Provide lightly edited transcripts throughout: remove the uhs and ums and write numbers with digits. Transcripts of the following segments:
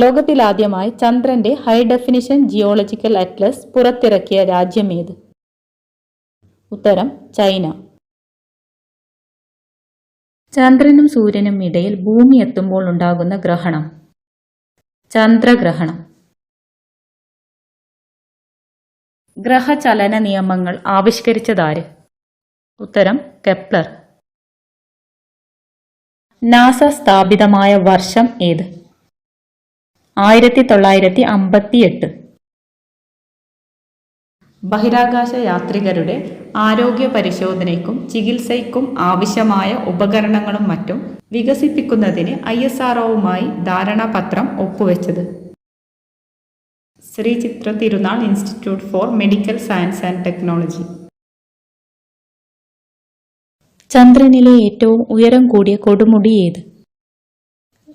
ലോകത്തിലാദ്യമായി ചന്ദ്രന്റെ high definition geological Atlas പുറത്തിറക്കിയ രാജ്യമേത്? ഉത്തരം ചൈന. ചന്ദ്രനും സൂര്യനും ഇടയിൽ ഭൂമി എത്തുമ്പോൾ ഉണ്ടാകുന്ന ഗ്രഹണം? ചന്ദ്രഗ്രഹണം. ഗ്രഹചലന നിയമങ്ങൾ ആവിഷ്കരിച്ചതാര്? ഉത്തരം കെപ്ലർ. നാസ സ്ഥാപിതമായ വർഷം ഏത്? 1958. ബഹിരാകാശ യാത്രികരുടെ ആരോഗ്യ പരിശോധനയ്ക്കും ചികിത്സയ്ക്കും ആവശ്യമായ ഉപകരണങ്ങളും മറ്റും വികസിപ്പിക്കുന്നതിന് ISROവുമായി ധാരണാപത്രം ഒപ്പുവെച്ചത്? Sree Chitra Thirunal institute for medical science and technology. ചന്ദ്രനിലെ ഏറ്റവും ഉയരം കൂടിയ കൊടുമുടി ഏത്?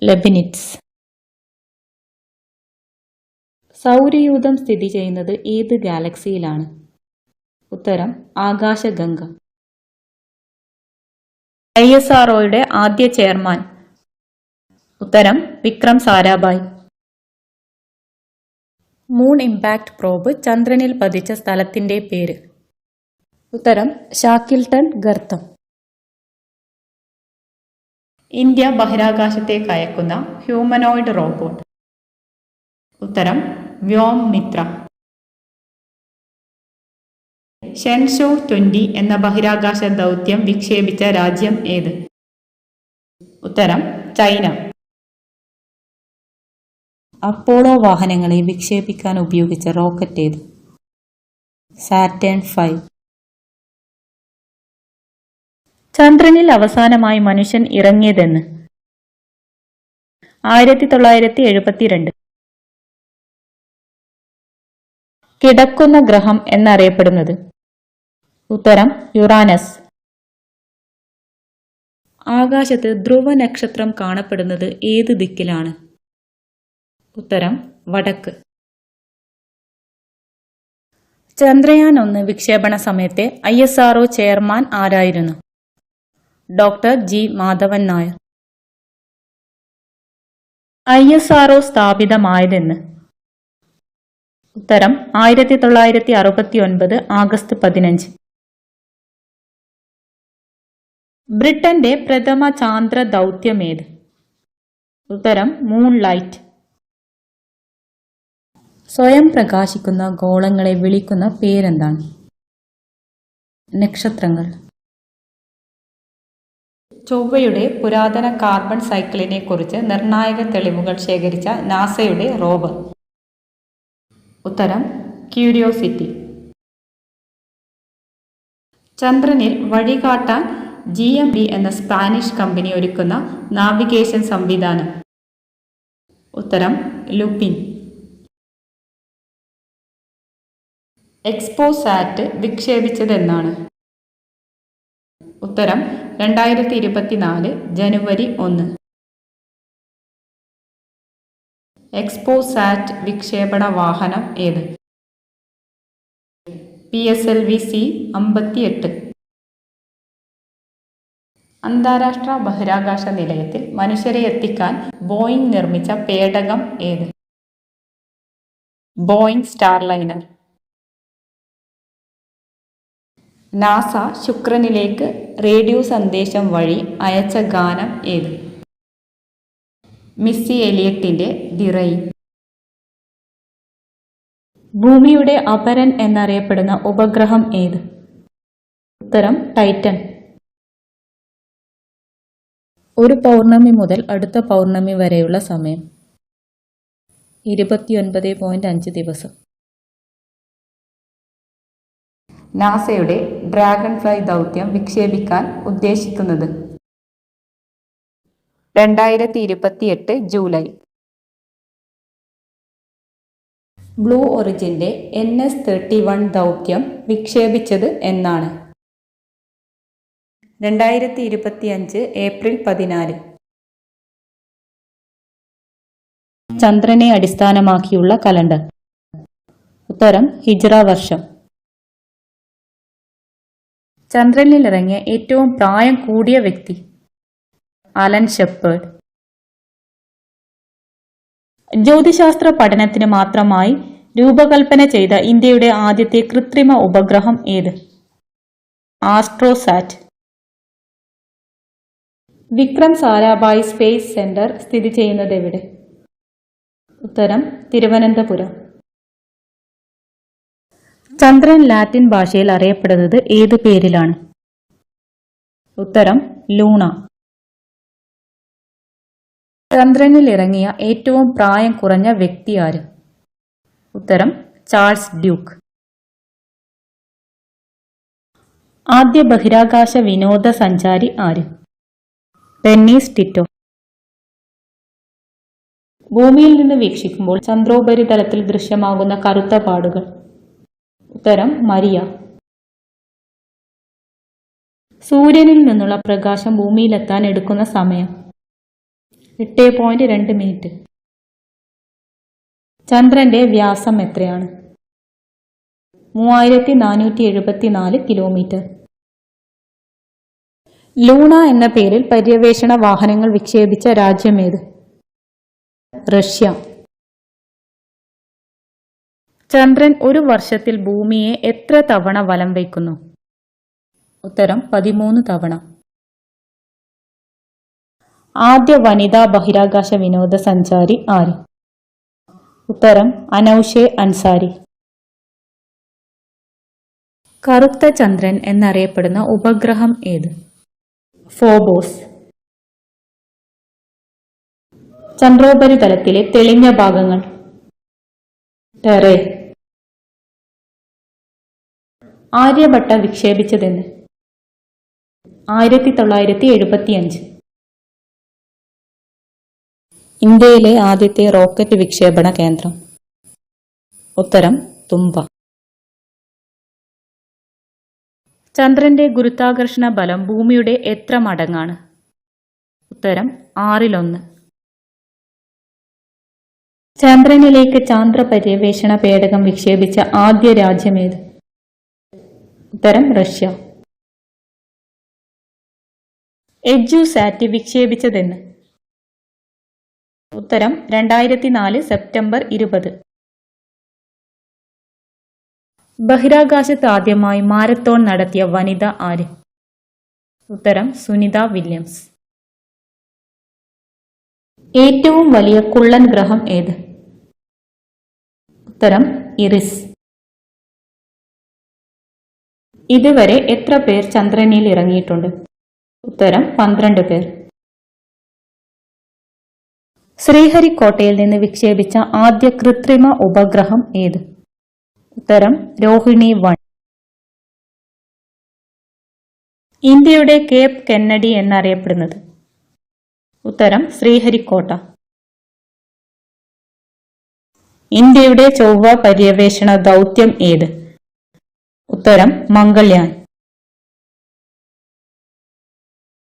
ലെബനിറ്റ്സ്. സൗരയൂഥം സ്ഥിതി ചെയ്യുന്നത് ഏത് ഗാലക്സിയിലാണ്? ഉത്തരം ആകാശഗംഗ. ISROയുടെ ആദ്യ ചെയർമാൻ? ഉത്തരം Vikram Sarabhai. Moon impact probe ചന്ദ്രനിൽ പതിച്ച സ്ഥലത്തിന്റെ പേര്? ഉത്തരം ഷാക്കിൽട്ടൺ ഗർത്തം. ഇന്ത്യ ബഹിരാകാശത്തേക്ക് അയക്കുന്ന ഹ്യൂമനോയിഡ് റോബോട്ട്? ഉത്തരം വ്യോംമിത്ര. ഷെൻഷോ 20 എന്ന ബഹിരാകാശ ദൗത്യം വിക്ഷേപിച്ച രാജ്യം ഏത്? ഉത്തരം ചൈന. അപ്പോളോ വാഹനങ്ങളെ വിക്ഷേപിക്കാൻ ഉപയോഗിച്ച റോക്കറ്റ് ഏത്? സാറ്റേൺ 5. ചന്ദ്രനിൽ അവസാനമായി മനുഷ്യൻ ഇറങ്ങിയതെന്ന്? 1972. കിടക്കുന്ന ഗ്രഹം എന്നറിയപ്പെടുന്നത്? ഉത്തരം യുറാനസ്. ആകാശത്ത് ധ്രുവ നക്ഷത്രം കാണപ്പെടുന്നത് ഏത് ദിക്കിലാണ്? ഉത്തരം വടക്ക്. ചന്ദ്രയാൻ 1 വിക്ഷേപണ സമയത്തെ ISRO ചെയർമാൻ ആരായിരുന്നു? Doctor G. Madhavan Nair. ISRO സ്ഥാപിതമായതെന്ന്? ഉത്തരം 1969 ആഗസ്റ്റ് 15. ബ്രിട്ടന്റെ പ്രഥമ ചാന്ദ്ര ദൗത്യമേത്? ഉത്തരം മൂൺലൈറ്റ്. സ്വയം പ്രകാശിക്കുന്ന ഗോളങ്ങളെ വിളിക്കുന്ന പേരെന്താണ്? നക്ഷത്രങ്ങൾ. ചൊവ്വയുടെ പുരാതന കാർബൺ സൈക്കിളിനെ കുറിച്ച് നിർണായക തെളിവുകൾ ശേഖരിച്ച നാസയുടെ റോവർ? ഉത്തരം ക്യൂരിയോസിറ്റി. ചന്ദ്രനിൽ വഴികാട്ടാൻ GMB എന്ന സ്പാനിഷ് കമ്പനി ഒരുക്കുന്ന നാവിഗേഷൻ സംവിധാനം? ഉത്തരം ലുപിൻ. എക്സ്പോസാറ്റ് വിക്ഷേപിച്ചതെന്നാണ്? ഉത്തരം 2024 ജനുവരി 1. എക്സ്പോസാറ്റ് വിക്ഷേപണ വാഹനം ഏത്? PSLV C-58. അന്താരാഷ്ട്ര ബഹിരാകാശ നിലയത്തിൽ മനുഷ്യരെ എത്തിക്കാൻ ബോയിംഗ് നിർമ്മിച്ച പേടകം ഏത്? Boeing Starliner. നാസ ശുക്രനിലേക്ക് റേഡിയോ സന്ദേശം വഴി അയച്ച ഗാനം ഏത്? മിസ്സി എലിയട്ടിന്റെ ദി റെയിൻ. ഭൂമിയുടെ അപരൻ എന്നറിയപ്പെടുന്ന ഉപഗ്രഹം ഏത്? ഉത്തരം ടൈറ്റൻ. ഒരു പൗർണമി മുതൽ അടുത്ത പൗർണമി വരെയുള്ള സമയം? 29.5 ദിവസം. നാസയുടെ ഡ്രാഗൺ ഫ്ലൈ ദൗത്യം വിക്ഷേപിക്കാൻ ഉദ്ദേശിക്കുന്നത്? 2028 ജൂലൈ. ബ്ലൂ ഒറിജിന്റെ NS-31 ദൗത്യം വിക്ഷേപിച്ചത് എന്നാണ്? 2025 ഏപ്രിൽ 14. ചന്ദ്രനെ അടിസ്ഥാനമാക്കിയുള്ള കലണ്ടർ? ഉത്തരം ഹിജ്റ വർഷം. ചന്ദ്രനിൽ ഇറങ്ങിയ ഏറ്റവും പ്രായം കൂടിയ വ്യക്തി? Alan Shepard. ജ്യോതിശാസ്ത്ര പഠനത്തിന് മാത്രമായി രൂപകൽപ്പന ചെയ്ത ഇന്ത്യയുടെ ആദ്യത്തെ കൃത്രിമ ഉപഗ്രഹം ഏത്? ആസ്ട്രോസാറ്റ്. വിക്രം സാരാഭായ് സ്പേസ് സെന്റർ സ്ഥിതി ചെയ്യുന്നത് എവിടെ? ഉത്തരം തിരുവനന്തപുരം. ചന്ദ്രൻ ലാറ്റിൻ ഭാഷയിൽ അറിയപ്പെടുന്നത് ഏതു പേരിലാണ്? ഉത്തരം ലൂണ. ചന്ദ്രനിൽ ഇറങ്ങിയ ഏറ്റവും പ്രായം കുറഞ്ഞ വ്യക്തി ആര്? ഉത്തരം ചാൾസ് ഡ്യൂക്ക്. ആദ്യ ബഹിരാകാശ വിനോദസഞ്ചാരി ആര്? ഡെന്നീസ് ടിറ്റോ. ഭൂമിയിൽ നിന്ന് വീക്ഷിക്കുമ്പോൾ ചന്ദ്രോപരിതലത്തിൽ ദൃശ്യമാകുന്ന കറുത്ത പാടുകൾ? ഉത്തരം മരിയ. സൂര്യനിൽ നിന്നുള്ള പ്രകാശം ഭൂമിയിലെത്താൻ എടുക്കുന്ന സമയം? 8.2 മിനിറ്റ്. ചന്ദ്രന്റെ വ്യാസം എത്രയാണ്? 3474 കിലോമീറ്റർ. ലൂണ എന്ന പേരിൽ പര്യവേഷണ വാഹനങ്ങൾ വിക്ഷേപിച്ച രാജ്യമേത്? റഷ്യ. ചന്ദ്രൻ ഒരു വർഷത്തിൽ ഭൂമിയെ എത്ര തവണ വലം വയ്ക്കുന്നു? ഉത്തരം 13 തവണ. ആദ്യ വനിതാ ബഹിരാകാശ വിനോദസഞ്ചാരി ആര്? ഉത്തരം അനൌഷെ അൻസാരി. കറുത്ത ചന്ദ്രൻ എന്നറിയപ്പെടുന്ന ഉപഗ്രഹം ഏത്? ഫോബോസ്. ചന്ദ്രോപരിതലത്തിലെ തെളിഞ്ഞ ഭാഗങ്ങൾ? ടെറേ. ആര്യഭട്ട വിക്ഷേപിച്ചതെന്ന്? 1975. ഇന്ത്യയിലെ ആദ്യത്തെ റോക്കറ്റ് വിക്ഷേപണ കേന്ദ്രം? ഉത്തരം തുമ്പ. ചന്ദ്രന്റെ ഗുരുത്വാകർഷണ ബലം ഭൂമിയുടെ എത്ര മടങ്ങാണ്? ഉത്തരം 1/6. ചന്ദ്രനിലേക്ക് ചാന്ദ്ര പര്യവേഷണ പേടകം വിക്ഷേപിച്ച ആദ്യ രാജ്യമേത്? ഉത്തരം റഷ്യ. എഡ്യൂസാറ്റ് വിക്ഷേപിച്ചതെന്ന്? ഉത്തരം 2004 സെപ്റ്റംബർ 20. ബഹിരാകാശത്ത് ആദ്യമായി മാരത്തോൺ നടത്തിയ വനിത ആര്? ഉത്തരം സുനിത വില്യംസ്. ഏറ്റവും വലിയ കുള്ളൻ ഗ്രഹം ഏത്? ഉത്തരം ഇറിസ്. ഇതുവരെ എത്ര പേർ ചന്ദ്രനിൽ ഇറങ്ങിയിട്ടുണ്ട്? ഉത്തരം 12 പേർ. ശ്രീഹരിക്കോട്ടയിൽ നിന്ന് വിക്ഷേപിച്ച ആദ്യ കൃത്രിമ ഉപഗ്രഹം ഏത്? ഉത്തരം രോഹിണി 1. ഇന്ത്യയുടെ കേപ്പ് കെന്നഡി എന്നറിയപ്പെടുന്നത്? ഉത്തരം ശ്രീഹരിക്കോട്ട. ഇന്ത്യയുടെ ചൊവ്വ പര്യവേഷണ ദൗത്യം ഏത്? ഉത്തരം മംഗൾയാൻ.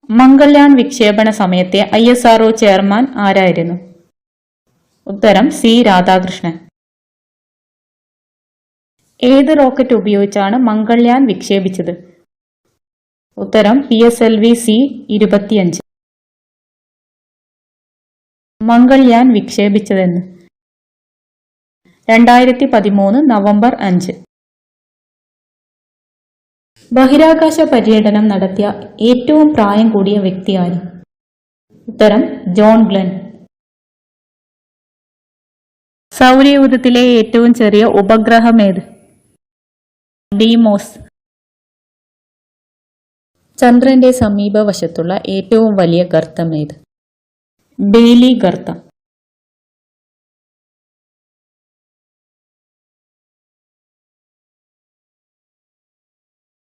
മംഗൾയാൻ വിക്ഷേപണ സമയത്തെ ISRO ചെയർമാൻ ആരായിരുന്നു? ഉത്തരം C രാധാകൃഷ്ണൻ. ഏത് റോക്കറ്റ് ഉപയോഗിച്ചാണ് മംഗൾയാൻ വിക്ഷേപിച്ചത്? ഉത്തരം PSLV-C-25. മംഗൾയാൻ വിക്ഷേപിച്ചതെന്ന്? 2013 നവംബർ 5. ബഹിരാകാശ പര്യടനം നടത്തിയ ഏറ്റവും പ്രായം കൂടിയ വ്യക്തി ആര്? ഉത്തരം ജോൺ ഗ്ലെൻ. സൗരയൂഥത്തിലെ ഏറ്റവും ചെറിയ ഉപഗ്രഹം ഏത്? ഡീമോസ്. ചന്ദ്രന്റെ സമീപവശത്തുള്ള ഏറ്റവും വലിയ ഗർത്തം ഏത്? ബെയ്ലി ഗർത്തം.